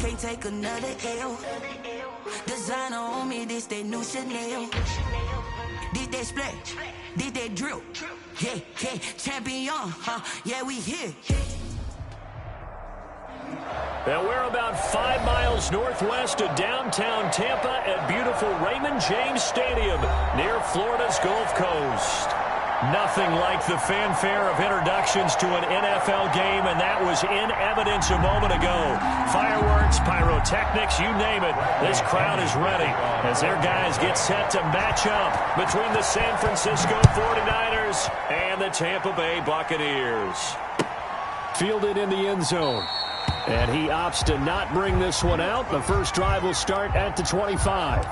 can't take another L. Designer on me, this that new Chanel. This that splash, this that drip. Yeah, yeah, champion, yeah, we here. And we're about 5 miles northwest of downtown Tampa at beautiful Raymond James Stadium near Florida's Gulf Coast. Nothing like the fanfare of introductions to an NFL game, and that was in evidence a moment ago. Fireworks, pyrotechnics, you name it. This crowd is ready as their guys get set to match up between the San Francisco 49ers and the Tampa Bay Buccaneers. Fielded in the end zone. And he opts to not bring this one out. The first drive will start at the 25.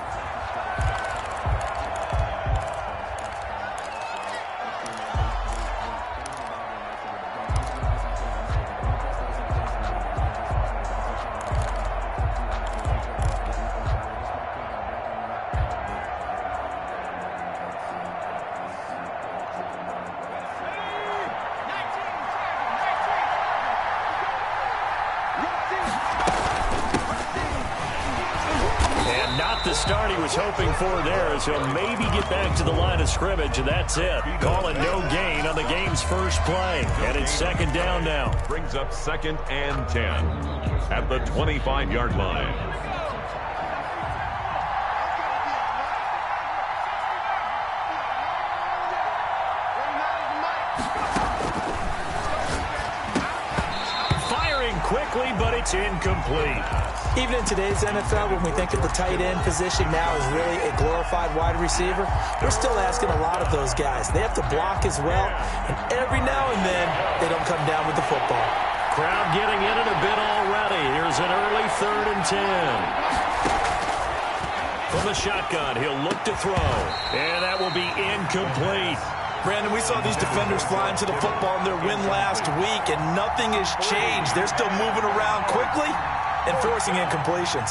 The start he was hoping for there, as he'll maybe get back to the line of scrimmage, and that's it. Call it no gain on the game's first play, and it's second down now. Brings up 2nd and 10 at the 25-yard line. Firing quickly, but it's incomplete. Even in today's NFL, when we think of the tight end position now as really a glorified wide receiver, we're still asking a lot of those guys. They have to block as well, and every now and then, they don't come down with the football. Crowd getting in it a bit already. Here's an early 3rd and 10. From the shotgun, he'll look to throw, and that will be incomplete. Brandon, we saw these defenders flying to the football in their win last week, and nothing has changed. They're still moving around quickly and forcing incompletions.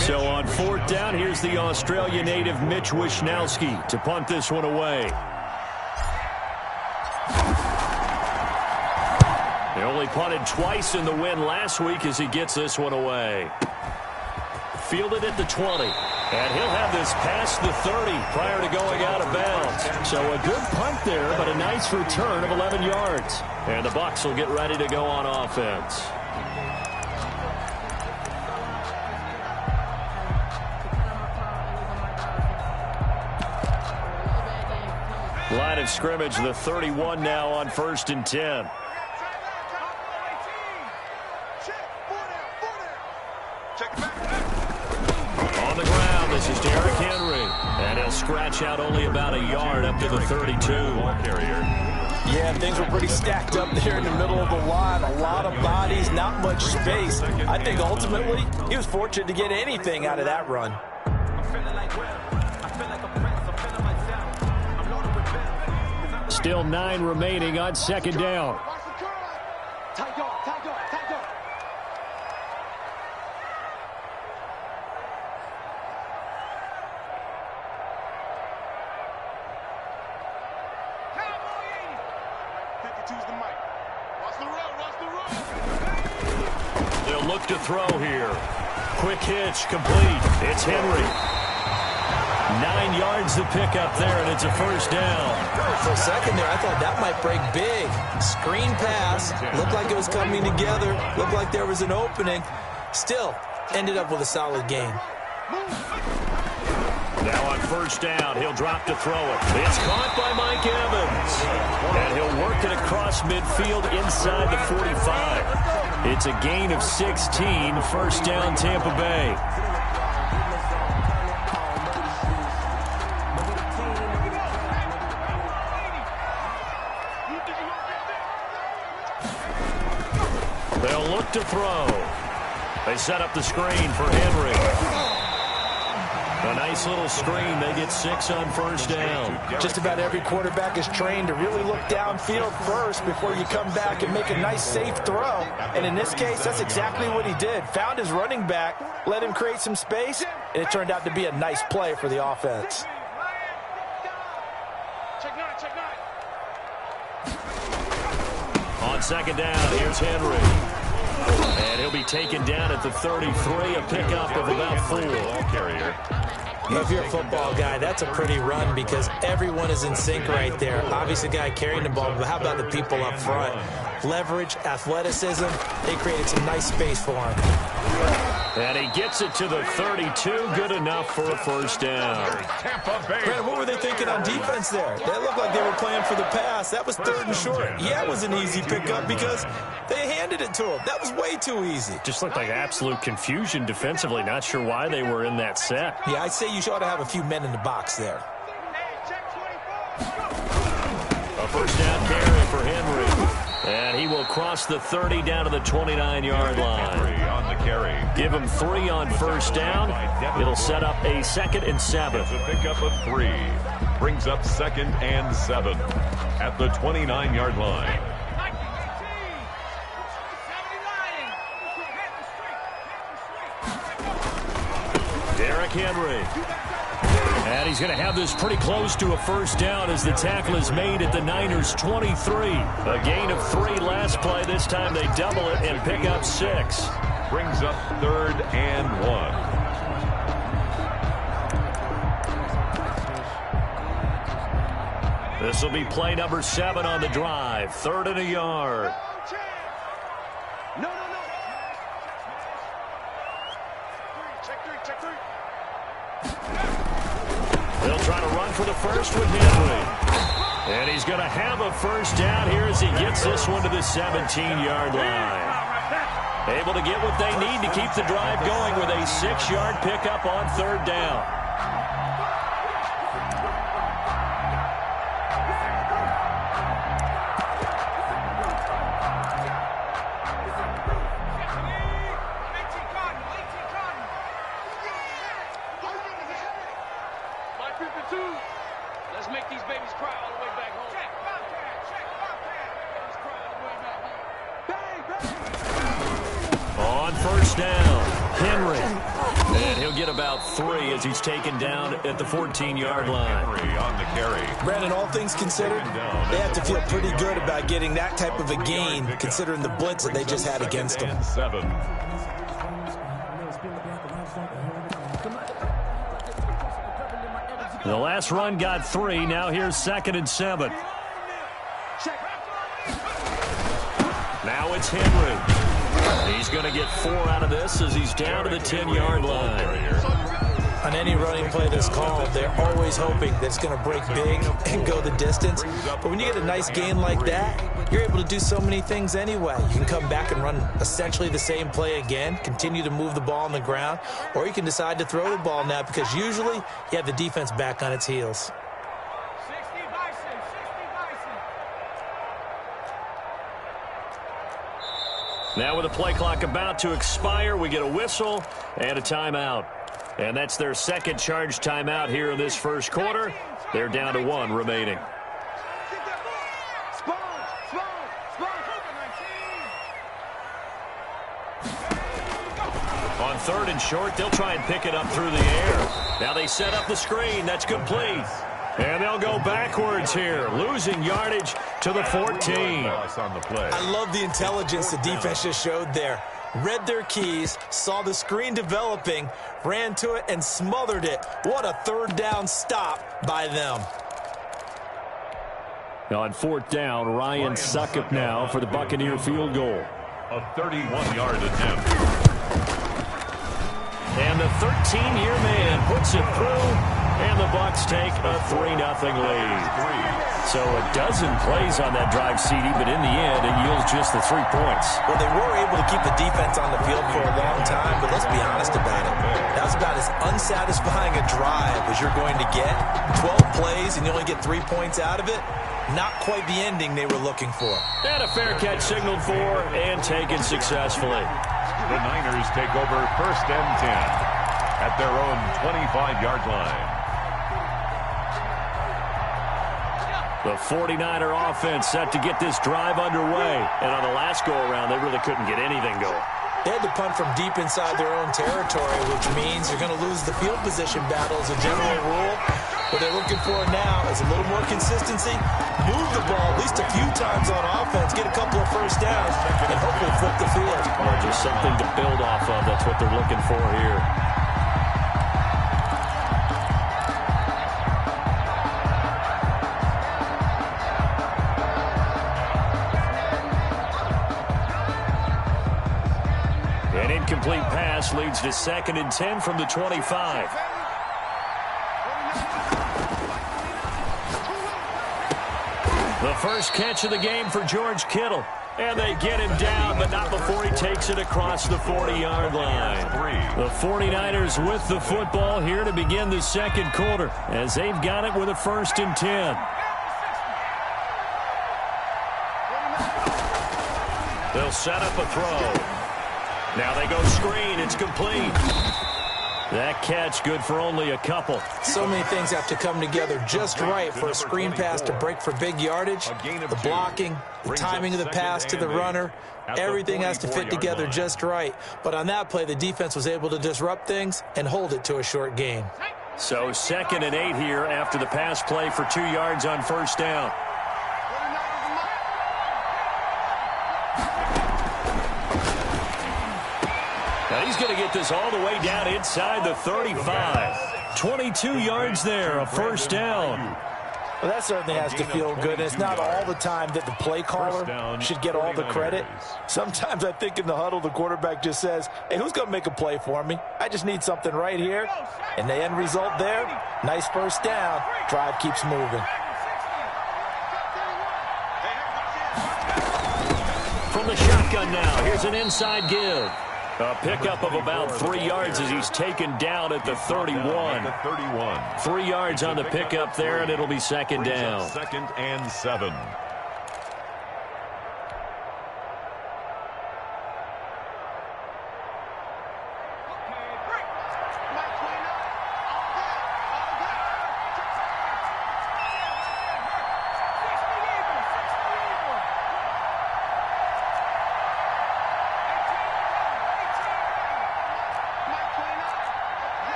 So on 4th down, here's the Australia native Mitch Wishnowsky to punt this one away. They only punted twice in the win last week as he gets this one away. Fielded at the 20. And he'll have this past the 30 prior to going out of bounds. So a good punt there, but a nice return of 11 yards. And the Bucs will get ready to go on offense. Line of scrimmage, the 31 now on 1st and 10. On the ground, this is Derrick Henry. And he'll scratch out only about a yard up to the 32. Yeah, things were pretty stacked up there in the middle of the line. A lot of bodies, not much space. I think ultimately he was fortunate to get anything out of that run. Still 9 remaining on 2nd down. They'll look to throw here. Quick hitch, complete. It's Henry. 9 yards to pick up there, and it's a first down. For a second there, I thought that might break big. Screen pass. Looked like it was coming together. Looked like there was an opening. Still, ended up with a solid game. Now on first down, he'll drop to throw it. It's caught by Mike Evans. And he'll work it across midfield inside the 45. It's a gain of 16, first down Tampa Bay. They'll look to throw. They set up the screen for Henry. A nice little screen. They get 6 on first down. Just about every quarterback is trained to really look downfield first before you come back and make a nice, safe throw. And in this case, that's exactly what he did. Found his running back, let him create some space, and it turned out to be a nice play for the offense. On second down, here's Henry. And he'll be taken down at the 33, a pickup of about 4. If you're a football guy, that's a pretty run because everyone is in sync right there. Obviously, the guy carrying the ball, but how about the people up front? Leverage, athleticism, they created some nice space for him. And he gets it to the 32, good enough for a first down. Brandon, what were they thinking on defense there? They looked like they were playing for the pass. That was 3rd and short. Yeah, it was an easy pickup because they handed it to him. That was way too easy. Just looked like absolute confusion defensively. Not sure why they were in that set. Yeah, I'd say you ought to have a few men in the box there. A first down carry for Henry. And he will cross the 30 down to the 29-yard line. On the carry. Give him 3 on first down. It'll set up a 2nd and 7. It's a pickup of 3. Brings up 2nd and 7 at the 29-yard line. Derrick Henry. And he's going to have this pretty close to a first down as the tackle is made at the Niners' 23. A gain of 3 last play. This time they double it and pick up 6. Brings up 3rd and 1. This will be play number 7 on the drive. 3rd and a yard. They'll try to run for the first with Henry. And he's going to have a first down here as he gets this one to the 17-yard line. Able to get what they need to keep the drive going with a 6-yard pickup on 3rd down. Let's make these babies cry all the way back home. Check, Bobcat. On first down, Henry. And he'll get about 3 as he's taken down at the 14-yard line. Henry on the carry. Brandon, all things considered, they have to feel pretty good about getting that type of a gain, considering the blitz that they just had against them. 7. The last run got 3. Now here's 2nd and 7. Now it's Henry. He's going to get 4 out of this as he's down to the 10-yard line. On any running play that's called, they're always hoping that it's going to break big and go the distance. But when you get a nice gain like that, you're able to do so many things anyway. You can come back and run essentially the same play again, continue to move the ball on the ground, or you can decide to throw the ball now because usually you have the defense back on its heels. Now with the play clock about to expire, we get a whistle and a timeout. And that's their 2nd charge timeout here in this first quarter. They're down to 1 remaining. On 3rd and short, they'll try and pick it up through the air. Now they set up the screen. That's complete. And they'll go backwards here, losing yardage to the 14. I love the intelligence the defense just showed there. Read their keys, saw the screen developing, ran to it, and smothered it. What a 3rd down stop by them. On 4th down, Ryan Succop now for the Buccaneer field goal. A 31-yard attempt. And the 13-year man puts it through, and the Bucs take a 3-0 lead. So a dozen plays on that drive, CD, but in the end, it yields just the 3 points. Well, they were able to keep the defense on the field for a long time, but let's be honest about it. That was about as unsatisfying a drive as you're going to get. 12 plays, and you only get 3 points out of it. Not quite the ending they were looking for. And a fair catch signaled for and taken successfully. The Niners take over 1st and 10. at their own 25-yard line. The 49er offense set to get this drive underway. And on the last go-around, they really couldn't get anything going. They had to punt from deep inside their own territory, which means you're going to lose the field position battle as a general rule. What they're looking for now is a little more consistency, move the ball at least a few times on offense, get a couple of first downs, and hopefully flip the field. Or just something to build off of. That's what they're looking for here. An incomplete pass leads to 2nd and 10 from the 25. The first catch of the game for George Kittle. And they get him down, but not before he takes it across the 40-yard line. The 49ers with the football here to begin the second quarter, as they've got it with a 1st and 10. They'll set up a throw. Now they go screen. It's complete. That catch good for only a couple. So many things have to come together just right for a screen pass to break for big yardage. The blocking, the timing of the pass to the runner, everything has to fit together just right. But on that play, the defense was able to disrupt things and hold it to a short gain. So 2nd and 8 here after the pass play for 2 yards on 1st down. Now he's going to get this all the way down inside the 35. 22 yards there, a 1st down. Well, that certainly has to feel good. And it's not all the time that the play caller should get all the credit. Sometimes I think in the huddle, the quarterback just says, hey, who's going to make a play for me? I just need something right here. And the end result there, nice 1st down. Drive keeps moving. From the shotgun now, here's an inside give. A pickup of about 3 yards as he's taken down at the 31. 3 yards on the pickup there, and it'll be 2nd down. 2nd and 7.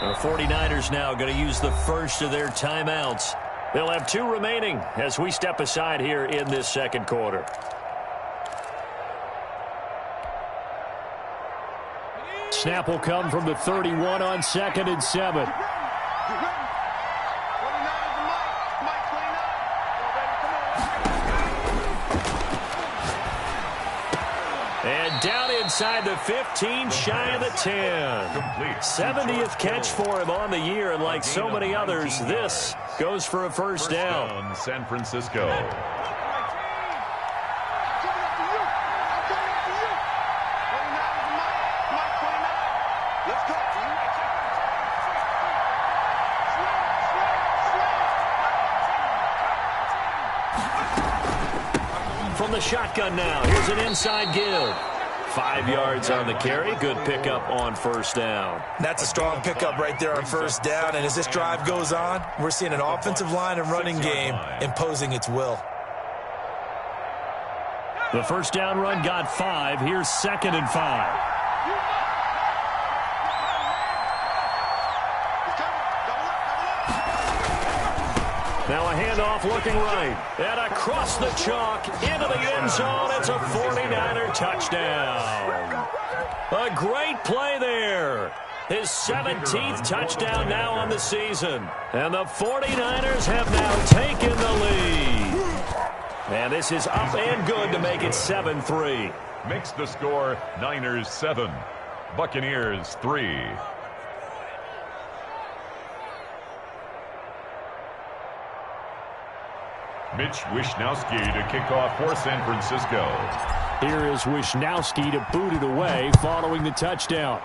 The 49ers now going to use the first of their timeouts. They'll have 2 remaining as we step aside here in this second quarter. Snap will come from the 31 on 2nd and 7. And down inside the 15, shy of the 10. 70th catch for him on the year, and like so many others, this goes for a 1st down. San Francisco. From the shotgun now, here's an inside give. 5 yards on the carry. Good pickup on 1st down. That's a strong pickup right there on 1st down. And as this drive goes on, we're seeing an offensive line and running game imposing its will. The 1st down run got 5. Here's 2nd and 5. Now a handoff looking right. And across the chalk into the end zone. It's a 49er touchdown. A great play there. His 17th touchdown now on the season. And the 49ers have now taken the lead. And this is up and good to make it 7-3. Makes the score Niners 7, Buccaneers 3. Mitch Wishnowsky to kick off for San Francisco. Here is Wishnowsky to boot it away following the touchdown.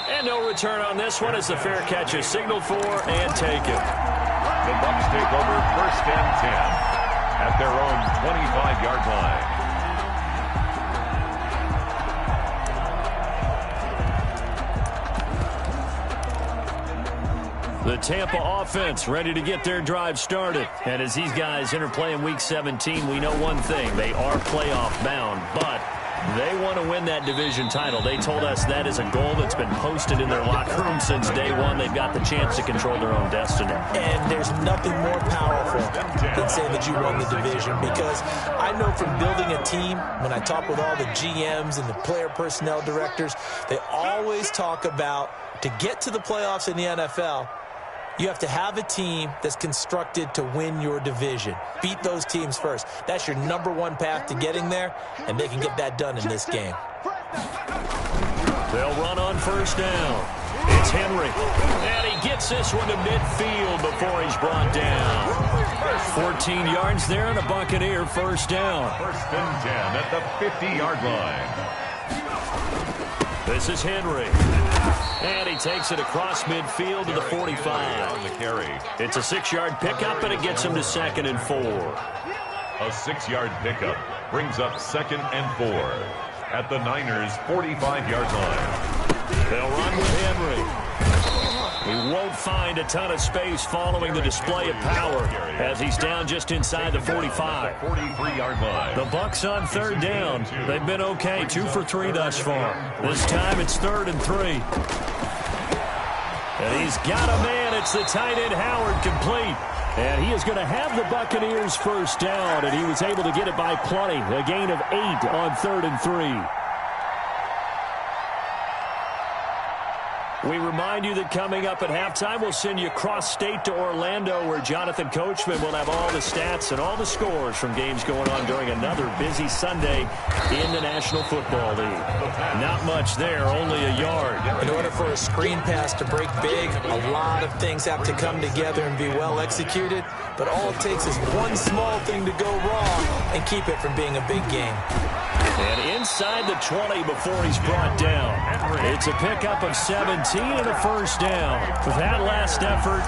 And no return on this one as the fair catch is signaled for and taken. The Bucs take over 1st and 10. at their own 25-yard line. The Tampa offense ready to get their drive started. And as these guys interplay in Week 17, we know one thing. They are playoff bound, but they want to win that division title. They told us that is a goal that's been posted in their locker room since day one. They've got the chance to control their own destiny. And there's nothing more powerful than saying that you won the division, because I know from building a team, when I talk with all the GMs and the player personnel directors, they always talk about, to get to the playoffs in the NFL, you have to have a team that's constructed to win your division. Beat those teams first. That's your number one path to getting there, and they can get that done in this game. They'll run on first down. It's Henry. And he gets this one to midfield before he's brought down. 14 yards there and a Buccaneer first down. First and 10 at the 50-yard line. This is Henry. And he takes it across midfield to the 45. On the carry. It's a 6-yard pickup, and it gets him to 2nd and 4. A 6-yard pickup brings up 2nd and 4 at the Niners' 45-yard line. They'll run with Henry. He won't find a ton of space following the display of power as he's down just inside the 45. 43-yard line. The Bucs on third down. They've been okay, 2 for 3 thus far. This time it's 3rd and 3. And he's got a man. It's the tight end Howard, complete. And he is going to have the Buccaneers first down, and he was able to get it by plenty. A gain of 8 on 3rd and 3. We remind you that coming up at halftime, we'll send you cross-state to Orlando, where Jonathan Coachman will have all the stats and all the scores from games going on during another busy Sunday in the National Football League. Not much there, only a yard. In order for a screen pass to break big, a lot of things have to come together and be well executed, but all it takes is one small thing to go wrong and keep it from being a big game. And inside the 20 before he's brought down. It's a pickup of 17 and a first down. With that last effort,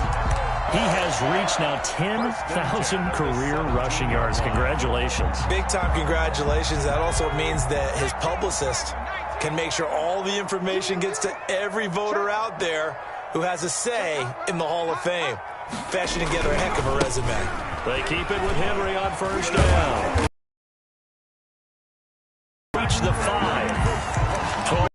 he has reached now 10,000 career rushing yards. Congratulations. Big-time congratulations. That also means that his publicist can make sure all the information gets to every voter out there who has a say in the Hall of Fame. Fashioning together a heck of a resume. They keep it with Henry on first down. Reach the 5.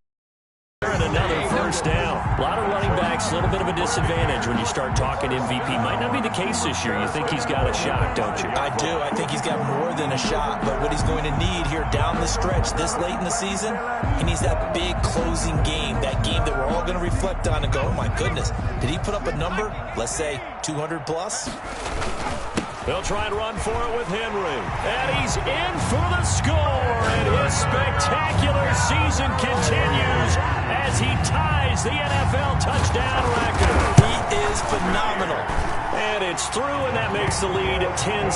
And another first down. A lot of running backs, a little bit of a disadvantage when you start talking MVP. Might not be the case this year. You think he's got a shot, don't you? I do. I think he's got more than a shot. But what he's going to need here down the stretch this late in the season, he needs that big closing game. That game that we're all going to reflect on and go, oh my goodness, did he put up a number? Let's say 200 plus? They'll try and run for it with Henry. And he's in for the score. And his spectacular season continues as he ties the NFL touchdown record. He is phenomenal. And it's through, and that makes the lead 10-7.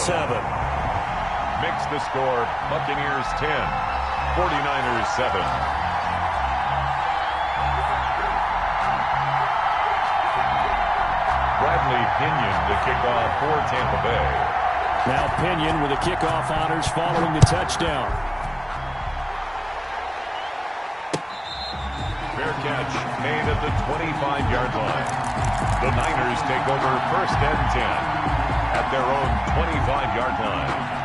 Makes the score Buccaneers 10, 49ers 7. Bradley Pinion to kick off for Tampa Bay. Now Pinion with the kickoff honors following the touchdown. Fair catch made at the 25-yard line. The Niners take over first and 10 at their own 25-yard line.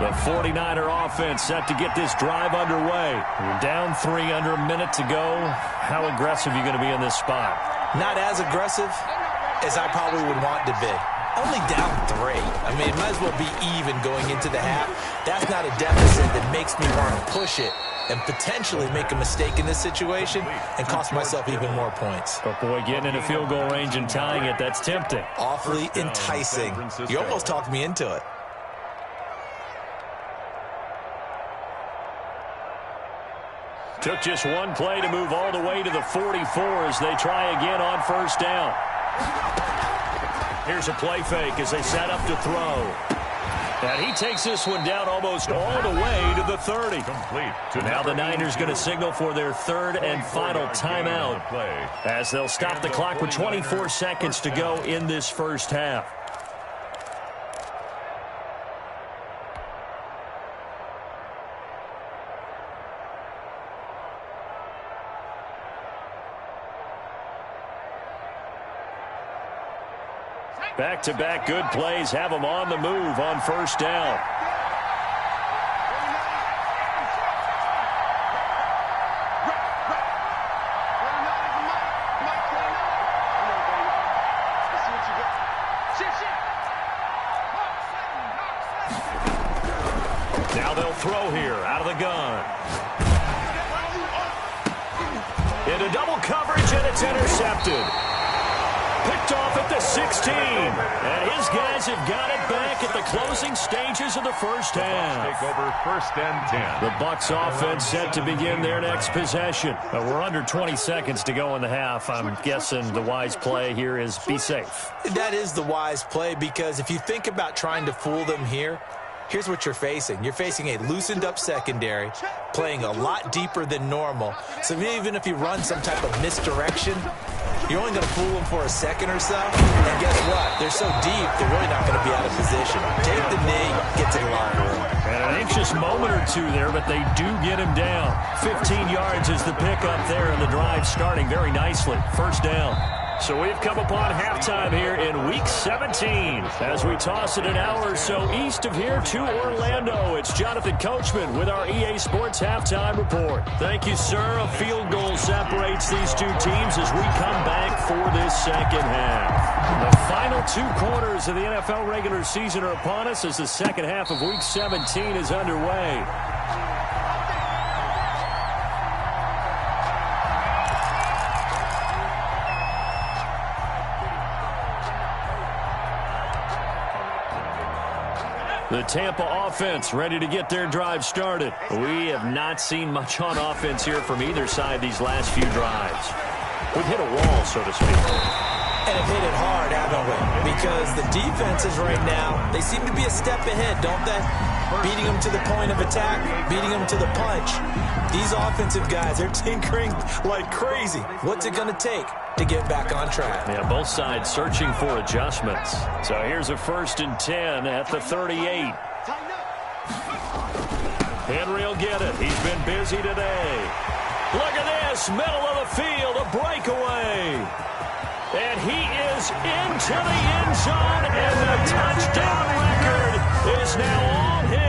The 49er offense set to get this drive underway. We're down 3 under a minute to go. How aggressive are you going to be in this spot? Not as aggressive as I probably would want to be. Only down 3. I mean, it might as well be even going into the half. That's not a deficit that makes me want to push it and potentially make a mistake in this situation and cost myself even more points. But boy, getting in a field goal range and tying it, that's tempting. Awfully enticing. You almost talked me into it. Took just one play to move all the way to the 44 as they try again on first down. Here's a play fake as they set up to throw. And he takes this one down almost all the way to the 30. Complete. Now the Niners going to signal for their third and final timeout as they'll stop the clock with 24 seconds to go in this first half. Back-to-back good plays have them on the move on first down. Now they'll throw here out of the gun. Into double coverage, and it's intercepted. Picked off at the 16. And his guys have got it back at the closing stages of the first half. Take over first and 10. The Bucs offense set to begin their next possession. We're under 20 seconds to go in the half. I'm guessing the wise play here is be safe. That is the wise play, because if you think about trying to fool them here, here's what you're facing. You're facing a loosened up secondary, playing a lot deeper than normal. So even if you run some type of misdirection, you're only going to fool them for a second or so. And guess what? They're so deep, they're really not going to be out of position. Take the knee, get to the locker room. And an anxious moment or two there, but they do get him down. 15 yards is the pickup there, and the drive starting very nicely. First down. So we've come upon halftime here in Week 17. As we toss it an hour or so east of here to Orlando, it's Jonathan Coachman with our EA Sports Halftime Report. Thank you, sir. A field goal separates these two teams as we come back for this second half. The final two quarters of the NFL regular season are upon us as the second half of Week 17 is underway. The Tampa offense ready to get their drive started. We have not seen much on offense here from either side these last few drives. We've hit a wall, so to speak. And have hit it hard, haven't we? Because the defenses right now, they seem to be a step ahead, don't they? Beating them to the point of attack, beating them to the punch. These offensive guys are tinkering like crazy. What's it going to take to get back on track? Yeah, both sides searching for adjustments. So here's a 1st and 10 at the 38. Henry will get it. He's been busy today. Look at this, middle of the field, a breakaway. And he is into the end zone, and the touchdown record is now all his.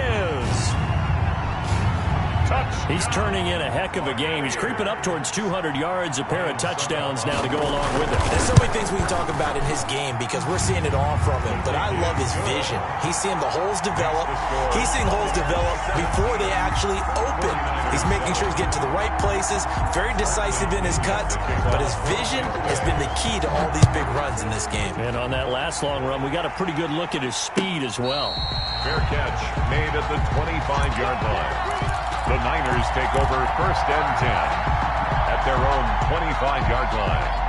He's turning in a heck of a game. He's creeping up towards 200 yards, a pair of touchdowns now to go along with it. There's so many things we can talk about in his game because we're seeing it all from him. But I love his vision. He's seeing the holes develop. He's seeing holes develop before they actually open. He's making sure he's getting to the right places, very decisive in his cuts. But his vision has been the key to all these big runs in this game. And on that last long run, we got a pretty good look at his speed as well. Fair catch made at the 25-yard line. The Niners take over 1st and 10 at their own 25-yard line.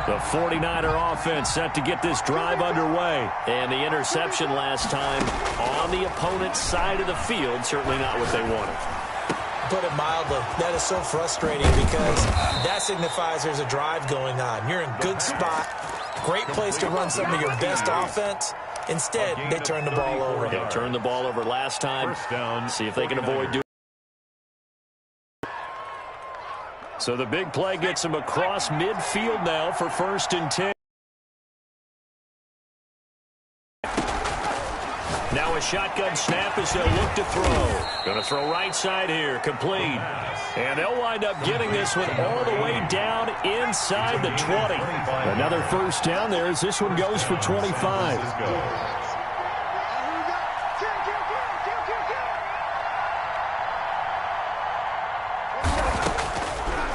The 49er offense set to get this drive underway. And the interception last time on the opponent's side of the field, certainly not what they wanted. Put it mildly, that is so frustrating because that signifies there's a drive going on. You're in good spot, great place to run some of your best offense. Instead, they turn the ball over. They turned the ball over last time. See if they can avoid doing it. So the big play gets him across midfield now for 1st and 10. Now a shotgun snap as they'll look to throw. Going to throw right side here, complete. And they'll wind up getting this one all the way down inside the 20. Another 1st down there as this one goes for 25.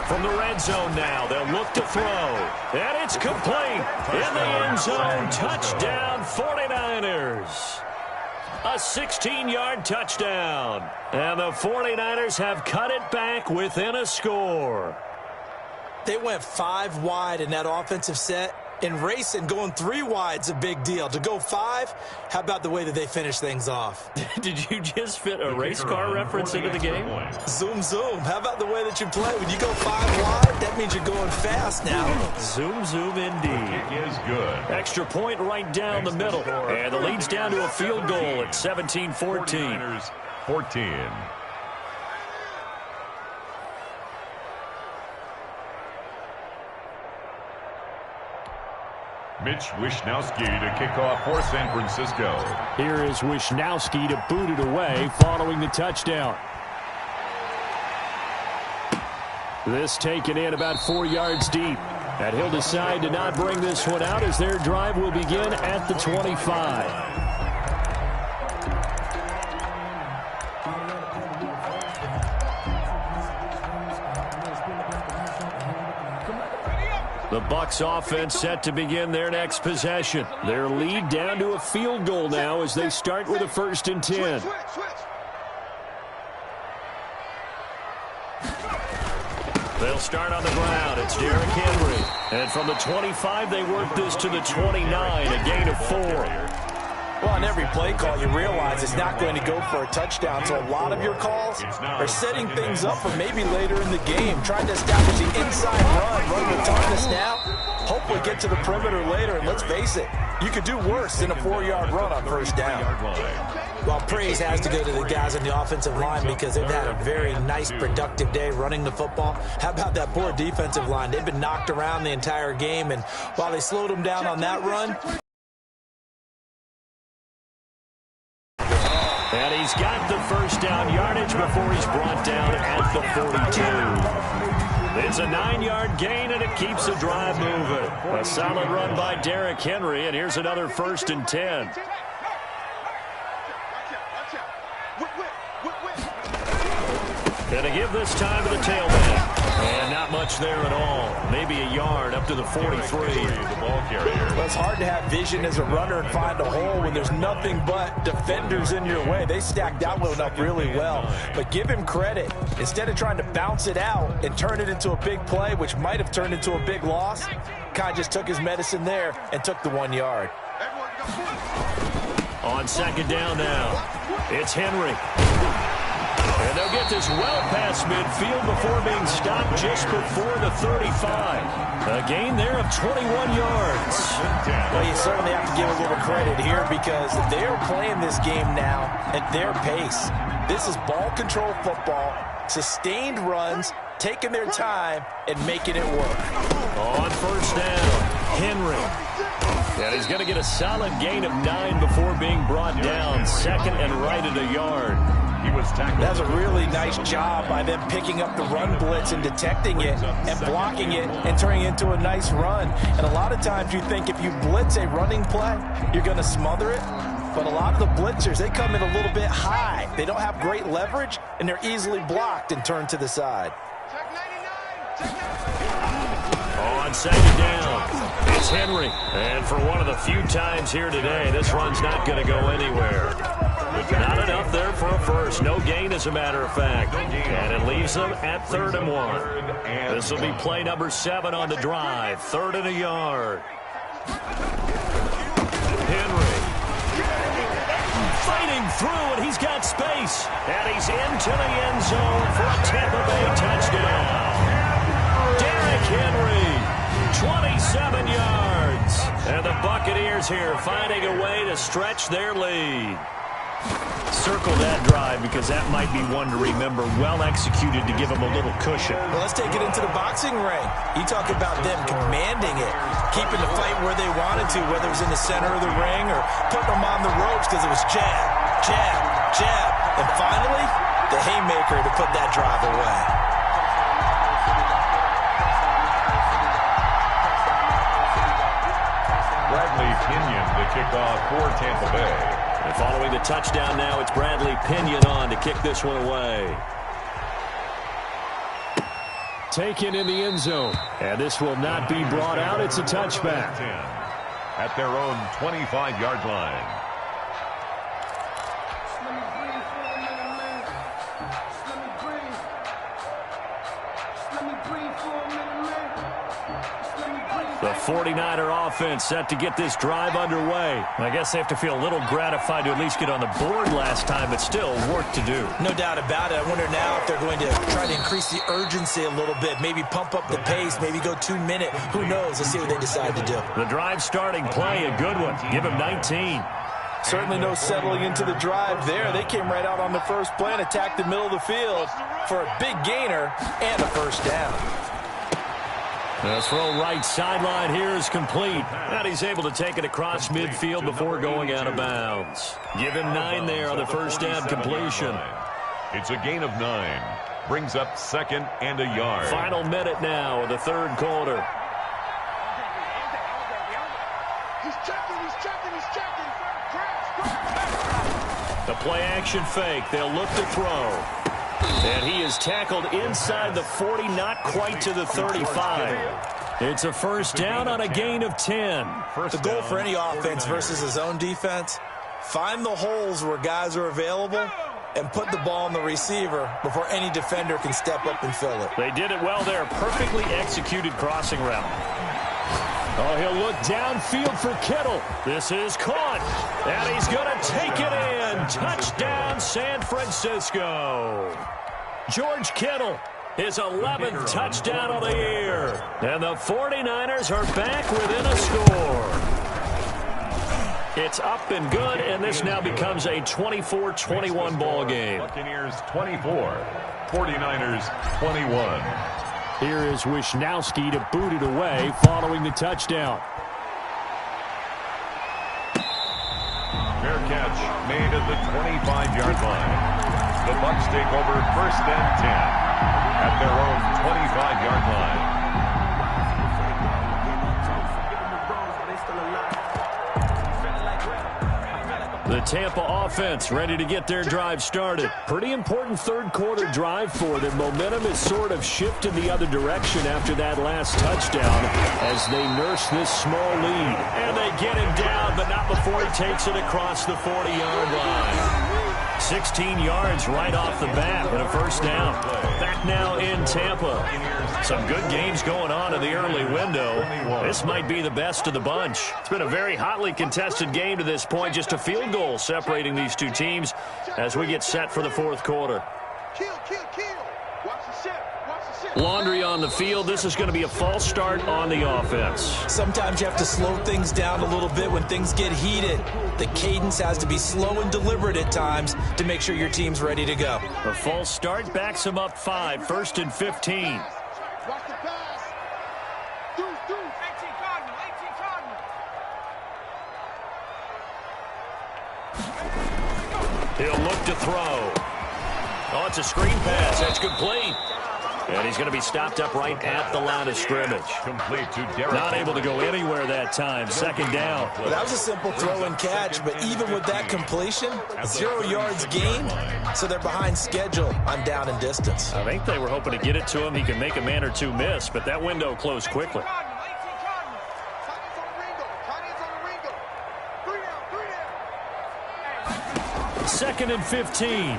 From the red zone now, they'll look to throw. And it's complete. In the end zone, touchdown 49ers. A 16-yard touchdown. And the 49ers have cut it back within a score. They went 5 wide in that offensive set, In racing, going 3 wide's a big deal. To go 5, how about the way that they finish things off? Did you just fit a race car reference into the game? Zoom, zoom. How about the way that you play? When you go 5 wide, that means you're going fast now. Zoom, zoom indeed. It is good. Extra point right down the middle. And the lead's down to a field goal at 17-14. 14. Mitch Wishnowsky to kick off for San Francisco. Here is Wishnowsky to boot it away following the touchdown. This taken in about 4 yards deep. And he'll decide to not bring this one out as their drive will begin at the 25. The Bucs offense set to begin their next possession. Their lead down to a field goal now as they start with a 1st and 10. They'll start on the ground. It's Derrick Henry. And from the 25, they work this to the 29, a gain of 4. Well, on every play call, you realize it's not going to go for a touchdown, so a lot of your calls are setting things up for maybe later in the game, trying to establish the inside run with toughness now, hopefully get to the perimeter later, and let's face it, you could do worse than a 4-yard run on 1st down. Well, praise has to go to the guys on the offensive line because they've had a very nice, productive day running the football. How about that poor defensive line? They've been knocked around the entire game, and while they slowed them down on that run, and he's got the 1st down yardage before he's brought down at the 42. It's a 9-yard gain, and it keeps the drive moving. A solid run by Derrick Henry, and here's another 1st and 10. Gonna give this time to the tailback. And not much there at all. Maybe a yard up to the 43. The ball carrier. Well, it's hard to have vision as a runner and find a hole when there's nothing but defenders in your way. They stacked that one up really well. But give him credit. Instead of trying to bounce it out and turn it into a big play, which might have turned into a big loss, kind of just took his medicine there and took the 1 yard. On 2nd down now, it's Henry. And they'll get this well past midfield before being stopped just before the 35. A gain there of 21 yards. Well, you certainly have to give a little credit here because they're playing this game now at their pace. This is ball control football, sustained runs, taking their time, and making it work. On 1st down, Henry. And he's going to get a solid gain of 9 before being brought down. 2nd and right at a yard. He was tackled. That's a really nice job by them picking up the run blitz and detecting it and blocking it and turning it into a nice run. And a lot of times you think if you blitz a running play, you're going to smother it. But a lot of the blitzers, they come in a little bit high. They don't have great leverage, and they're easily blocked and turned to the side. On 2nd down, it's Henry. And for one of the few times here today, this run's not going to go anywhere. Not enough there for a 1st. No gain, as a matter of fact. And it leaves them at 3rd and 1. This will be play number 7 on the drive. 3rd and a yard. Henry. Fighting through, and he's got space. And he's into the end zone for a Tampa Bay touchdown. Derrick Henry, 27 yards. And the Buccaneers here finding a way to stretch their lead. Circle that drive because that might be one to remember. Well executed to give them a little cushion. Well, let's take it into the boxing ring. You talk about them commanding it, keeping the fight where they wanted to, whether it was in the center of the ring or putting them on the ropes because it was jab, jab, jab. And finally, the haymaker to put that drive away. Bradley Pinion to kick off for Tampa Bay. And following the touchdown now, it's Bradley Pinion on to kick this one away. Taken in the end zone. And this will not be brought out. It's a touchback. At their own 25-yard line. The 49er offense set to get this drive underway. I guess they have to feel a little gratified to at least get on the board last time, but still work to do. No doubt about it. I wonder now if they're going to try to increase the urgency a little bit, maybe pump up the pace, maybe go 2 minute. Who knows? Let's see what they decide to do. The drive starting play, a good one. Give him 19. Certainly no settling into the drive there. They came right out on the first play and attacked the middle of the field for a big gainer and a first down. The throw right sideline here is complete. And he's able to take it across midfield before going out of bounds. Give him 9 there on the first down completion. It's a gain of 9. Brings up 2nd and a yard. Final minute now of the third quarter. He's checking. The play action fake. They'll look to throw. And he is tackled inside the 40, not quite to the 35. It's a first down on a gain of 10. The goal for any offense versus his own defense, find the holes where guys are available and put the ball on the receiver before any defender can step up and fill it. They did it well there. Perfectly executed crossing route. Oh, he'll look downfield for Kittle. This is caught. And he's going to take it in. Touchdown, San Francisco. George Kittle, his 11th touchdown of the year. And the 49ers are back within a score. It's up and good, and this now becomes a 24-21 ball game. Buccaneers 24, 49ers 21. Here is Wisnowski to boot it away following the touchdown. Fair catch made at the 25-yard line. The Bucs take over 1st and 10 at their own 25-yard line. The Tampa offense ready to get their drive started. Pretty important third quarter drive for them. Momentum is sort of shifted the other direction after that last touchdown as they nurse this small lead. And they get him down, but not before he takes it across the 40-yard line. 16 yards right off the bat and a first down. Back now in Tampa. Some good games going on in the early window. This might be the best of the bunch. It's been a very hotly contested game to this point. Just a field goal separating these two teams as we get set for the fourth quarter. Laundry on the field. This is going to be a false start on the offense. Sometimes you have to slow things down a little bit when things get heated. The cadence has to be slow and deliberate at times to make sure your team's ready to go. A false start backs them up 5, 1st and 15. He'll look to throw. Oh, it's a screen pass. That's complete. And he's going to be stopped up right at the line of scrimmage. Complete to Derek. Not able to go anywhere that time. 2nd down. Well, that was a simple throw and catch, but even with that completion, 0 yards gained, so they're behind schedule on down and distance. I think they were hoping to get it to him. He can make a man or two miss, but that window closed quickly. 2nd and 15.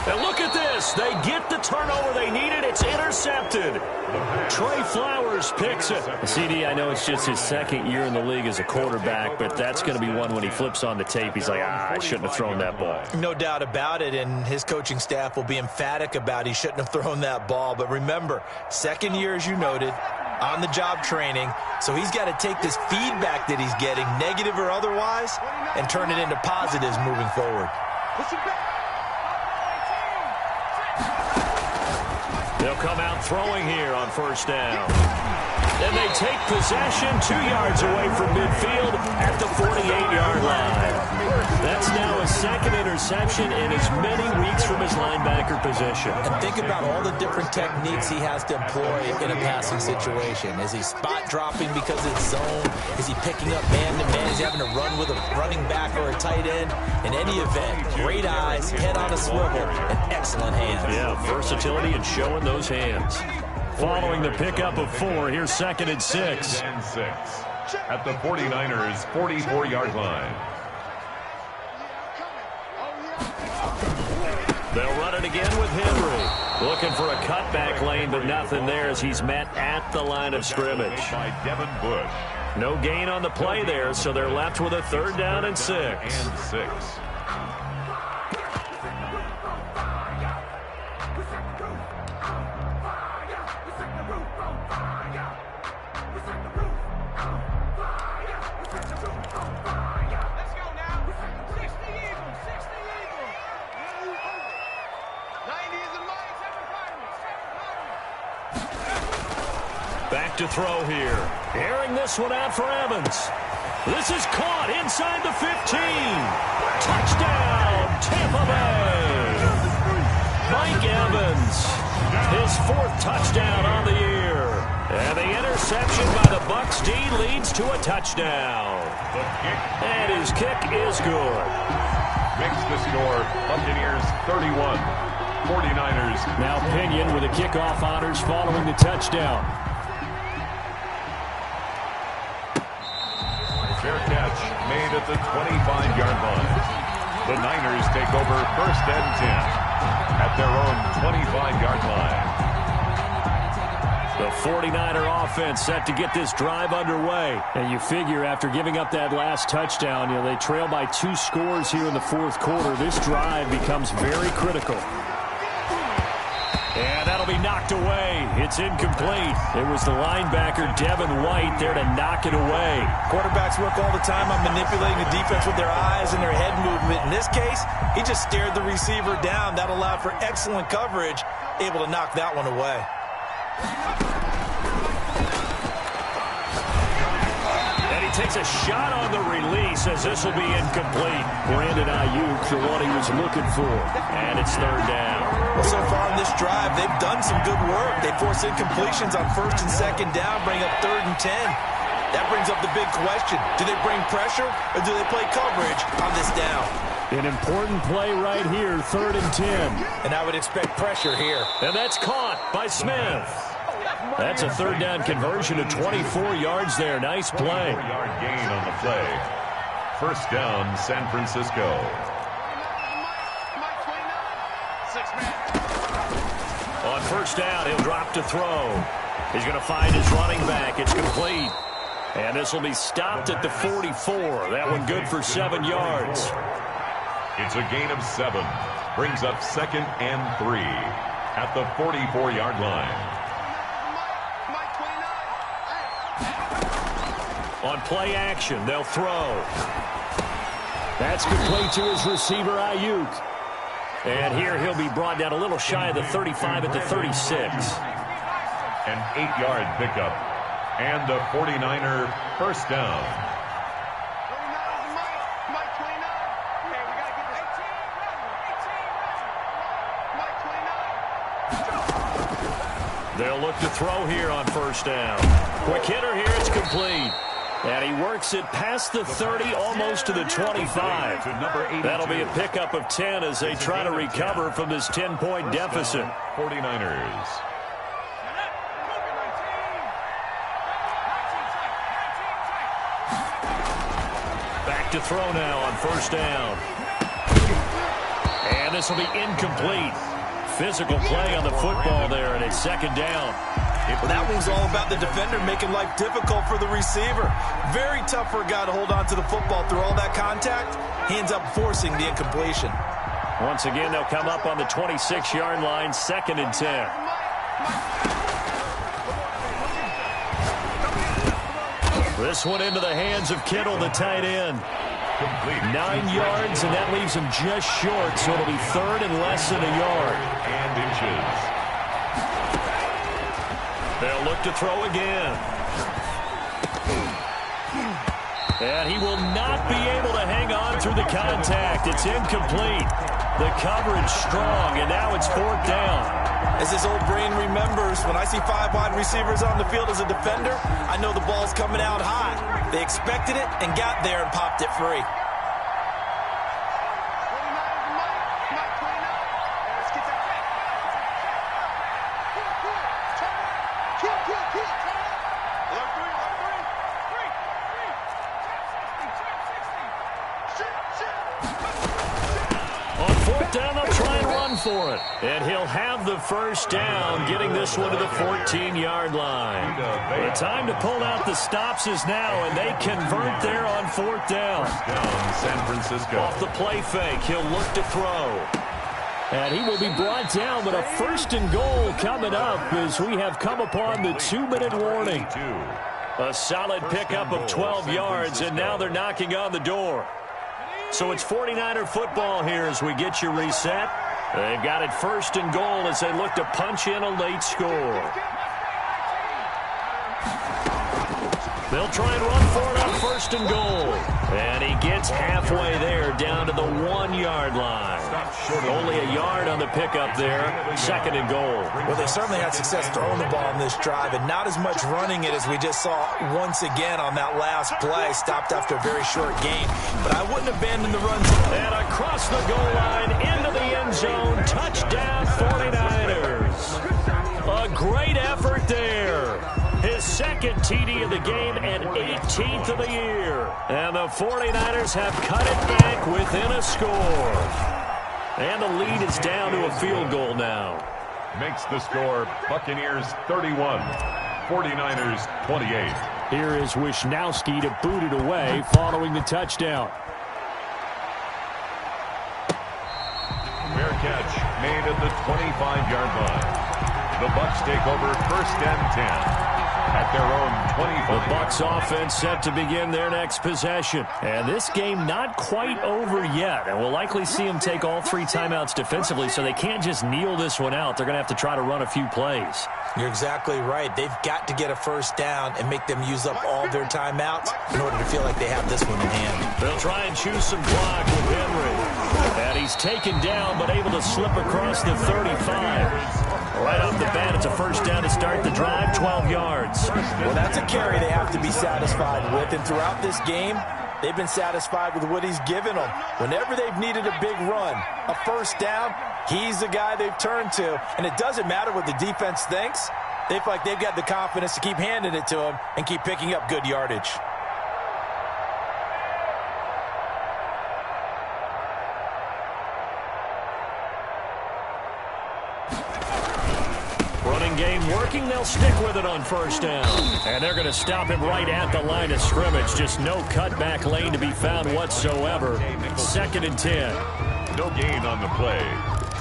And look at this. They get the turnover they needed. It's intercepted. Trey Flowers picks it. CD, I know it's just his 2nd year in the league as a quarterback, but that's going to be one when he flips on the tape. He's like, I shouldn't have thrown that ball. No doubt about it, and his coaching staff will be emphatic about he shouldn't have thrown that ball. But remember, 2nd year, as you noted, on-the-job training, so he's got to take this feedback that he's getting, negative or otherwise, and turn it into positives moving forward. They'll come out throwing here on first down. And they take possession 2 yards away from midfield at the 48-yard line. That's now a 2nd interception in as many weeks from his linebacker position. And think about all the different techniques he has to employ in a passing situation. Is he spot dropping because it's zone? Is he picking up man-to-man? Is he having to run with a running back or a tight end? In any event, great eyes, head on a swivel, and excellent hands. Yeah, versatility and showing those hands. Following the pickup of 4, here's 2nd and 6. At the 49ers' 44-yard line. They'll run it again with Henry. Looking for a cutback lane, but nothing there as he's met at the line of scrimmage. By Devin Bush. No gain on the play there, so they're left with a 3rd down and 6. Back to throw here. Airing this one out for Evans. This is caught inside the 15. Touchdown, Tampa Bay. Mike Evans, his 4th touchdown on the year. And the interception by the Bucs D leads to a touchdown. And his kick is good. Makes the score Buccaneers 31, 49ers. Now Pinion with the kickoff honors following the touchdown. Fair catch made at the 25-yard line. The Niners take over 1st and 10 at their own 25-yard line. The 49er offense set to get this drive underway. And you figure after giving up that last touchdown, they trail by 2 scores here in the 4th quarter. This drive becomes very critical. And that'll be knocked away. It's incomplete. It was the linebacker, Devin White, there to knock it away. Quarterbacks work all the time on manipulating the defense with their eyes and their head movement. In this case, he just stared the receiver down. That allowed for excellent coverage, able to knock that one away. And he takes a shot on the release as this will be incomplete. Brandon Ayuk, the one he was looking for. And it's 3rd down. Well, so far in this drive, they've done some good work. They force incompletions on 1st and 2nd down, bring up 3rd and 10. That brings up the big question. Do they bring pressure or do they play coverage on this down? An important play right here, 3rd and 10. And I would expect pressure here. And that's caught by Smith. That's a 3rd down conversion of 24 yards there. Nice play. 4-yard gain on the play. 1st down, San Francisco. On 1st down, he'll drop to throw. He's going to find his running back. It's complete. And this will be stopped at the 44. That one good for 7 yards. It's a gain of 7. Brings up 2nd and 3 at the 44-yard line. On play action, they'll throw. That's complete to his receiver, Ayuk. And here he'll be brought down a little shy of the 35 at the 36. An 8-yard pickup. And a 49er 1st down. They'll look to throw here on 1st down. Quick hitter here, it's complete. And he works it past the 30, almost to the 25. That'll be a pickup of 10 as they try to recover from this 10-point deficit. 49ers. Back to throw now on 1st down. And this will be incomplete. Physical play on the football there, and it's 2nd down. Well, that one's all about the defender making life difficult for the receiver. Very tough for a guy to hold on to the football through all that contact. He ends up forcing the incompletion. Once again, they'll come up on the 26-yard line, 2nd and 10. This one into the hands of Kittle, the tight end. 9 yards, and that leaves him just short, so it'll be 3rd and less than a yard. And inches. They'll look to throw again. And he will not be able to hang on through the contact. It's incomplete. The coverage strong, and now it's 4th down. As his old brain remembers, when I see 5 wide receivers on the field as a defender, I know the ball's coming out high. They expected it and got there and popped it free. On 4th down, they'll try and run for it. And he'll have have the first down, getting this one to the 14-yard line. The time to pull out the stops is now, and they convert there on 4th down. San Francisco. Off the play fake, he'll look to throw. And he will be brought down, but a 1st and goal coming up as we have come upon the 2-minute warning. A solid pickup of 12 yards, and now they're knocking on the door. So it's 49er football here as we get you reset. They've got it 1st and goal as they look to punch in a late score. They'll try and run for it on 1st and goal. And he gets halfway there down to the 1-yard line. Only a yard on the pickup there. 2nd and goal. Well, they certainly had success throwing the ball on this drive, and not as much running it as we just saw once again on that last play. Stopped after a very short gain. But I wouldn't abandon the run. And across the goal line into the end zone. Touchdown 49ers. A great effort there. His 2nd TD of the game and 18th of the year. And the 49ers have cut it back within a score. And the lead is down to a field goal now. Makes the score Buccaneers 31, 49ers 28. Here is Wisnowski to boot it away following the touchdown. Fair catch made at the 25-yard line. The Bucs take over 1st and 10. At their own 25. The Bucs offense set to begin their next possession. And this game not quite over yet. And we'll likely see them take all 3 timeouts defensively, so they can't just kneel this one out. They're going to have to try to run a few plays. You're exactly right. They've got to get a 1st down and make them use up all their timeouts in order to feel like they have this one in hand. They'll try and choose some block with Henry. And he's taken down but able to slip across the 35. Right off the bat, it's a 1st down to start the drive, 12 yards. Well, that's a carry they have to be satisfied with. And throughout this game, they've been satisfied with what he's given them. Whenever they've needed a big run, a 1st down, he's the guy they've turned to. And it doesn't matter what the defense thinks. They feel like they've got the confidence to keep handing it to him and keep picking up good yardage. Game working, they'll stick with it on 1st down. And they're going to stop him right at the line of scrimmage. Just no cutback lane to be found whatsoever. 2nd and 10. No gain on the play.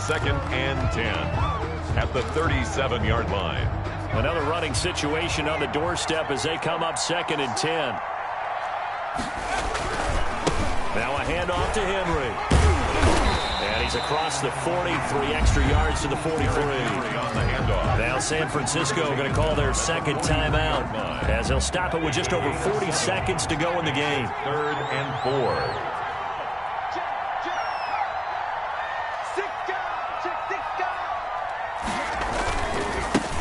2nd and 10. At the 37-yard line. Another running situation on the doorstep as they come up 2nd and 10. Now a handoff to Henry. And he's across the 40, 3 extra yards to the 43. Now San Francisco going to call their 2nd timeout as they'll stop it with just over 40 seconds to go in the game. 3rd and 4.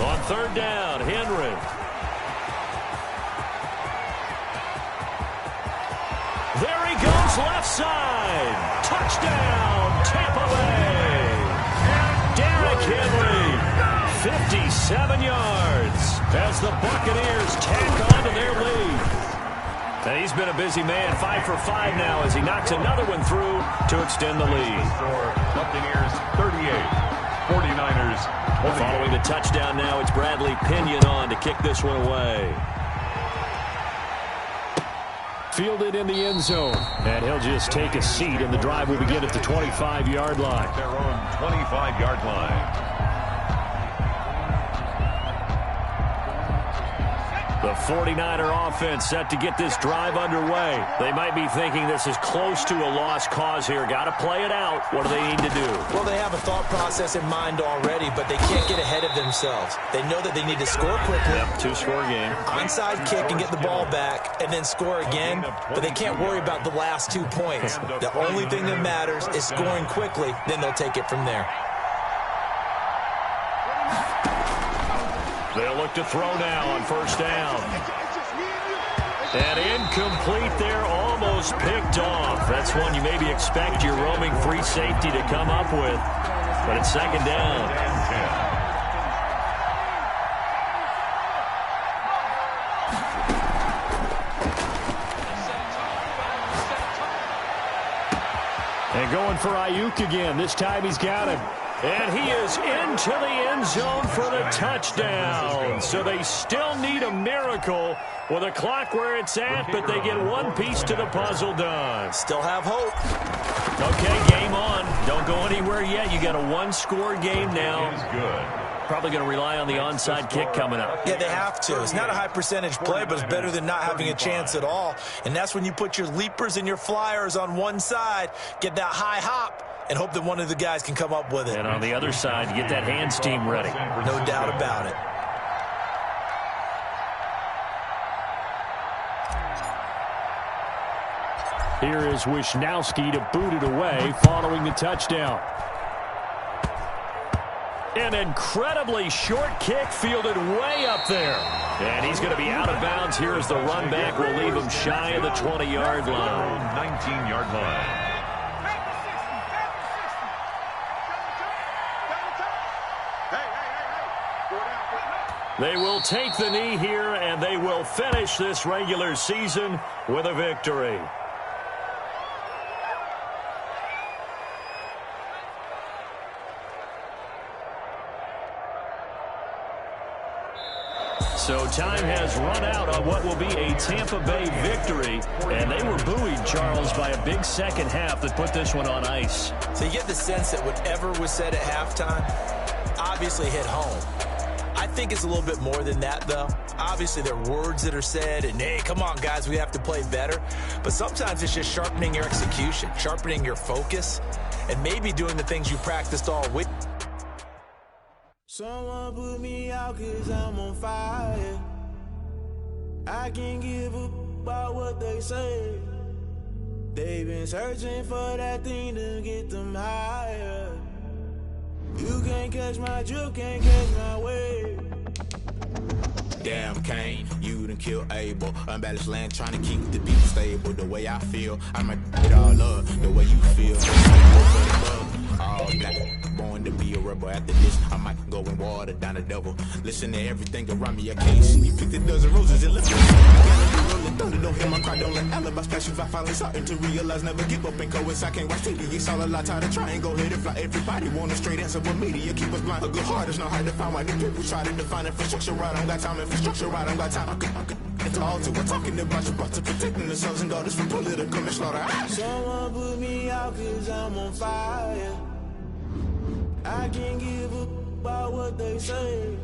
On 3rd down, Henry. There he goes, left side. Touchdown, Tampa Bay. Derrick Henry, 57 yards as the Buccaneers tack on to their lead. And he's been a busy man, 5 for 5 now as he knocks another one through to extend the lead. Buccaneers 38, 49ers 20. Following the touchdown now, it's Bradley Pinion on to kick this one away. Fielded in the end zone. And he'll just take a seat, and the drive will begin at the 25-yard line. Their own 25-yard line. The 49er offense set to get this drive underway. They might be thinking this is close to a lost cause here. Got to play it out. What do they need to do? Well, they have a thought process in mind already, but they can't get ahead of themselves. They know that they need to score quickly. Yep, 2-score game. Onside kick and get the ball back and then score again, but they can't worry about the last 2 points. The only thing that matters is scoring quickly, then they'll take it from there. They'll look to throw now on 1st down. And incomplete there, almost picked off. That's one you maybe expect your roaming free safety to come up with. But it's 2nd down. And going for Ayuk again. This time he's got him. And he is into the end zone for the touchdown. So they still need a miracle with the clock where it's at, but they get one piece to the puzzle done. Still have hope. Okay, game on. Don't go anywhere yet. You got a one-score game now. Is good. Probably going to rely on the onside kick coming up. Yeah, they have to. It's not a high-percentage play, but it's better than not having a chance at all. And that's when you put your leapers and your flyers on one side, get that high hop, and hope that one of the guys can come up with it. And on the other side, you get that hands team ready. No doubt about it. Here is Wisnowski to boot it away following the touchdown. An incredibly short kick fielded way up there. And he's going to be out of bounds here as the run back will leave him shy of the 20-yard line. 19-yard line. They will take the knee here, and they will finish this regular season with a victory. So time has run out on what will be a Tampa Bay victory, and they were buoyed, Charles, by a big second half that put this one on ice. So you get the sense that whatever was said at halftime obviously hit home. I think it's a little bit more than that, though. Obviously, there are words that are said, and, hey, come on, guys, we have to play better. But sometimes it's just sharpening your execution, sharpening your focus, and maybe doing the things you practiced all week. Someone put me out 'cause I'm on fire. I can't give up about what they say. They've been searching for that thing to get them higher. You can't catch my drift, can't catch my wave. Damn, Kane, you done killed Abel. Unbalanced land, trying to keep the people stable. The way I feel, I might it all up. The way you feel, all black. Born to be a rebel. After this, I might go and water down the devil. Listen to everything around me, I can't see. You picked a dozen roses and left me. Thunder, don't hear my cry, don't let alibis pass you. I finally starting to realize, never give up and coerce. I can't watch TV, it's all a lot, tired of trying, go ahead and fly. Everybody want a straight answer, but media keep us blind. A good heart is not hard to find. Why the people try to define infrastructure right? I don't got time, infrastructure right, I don't got time. I could it's all to we're talking about your to protecting the sons and daughters from political slaughter. Someone put me out 'cause I'm on fire. I can't give up about what they say.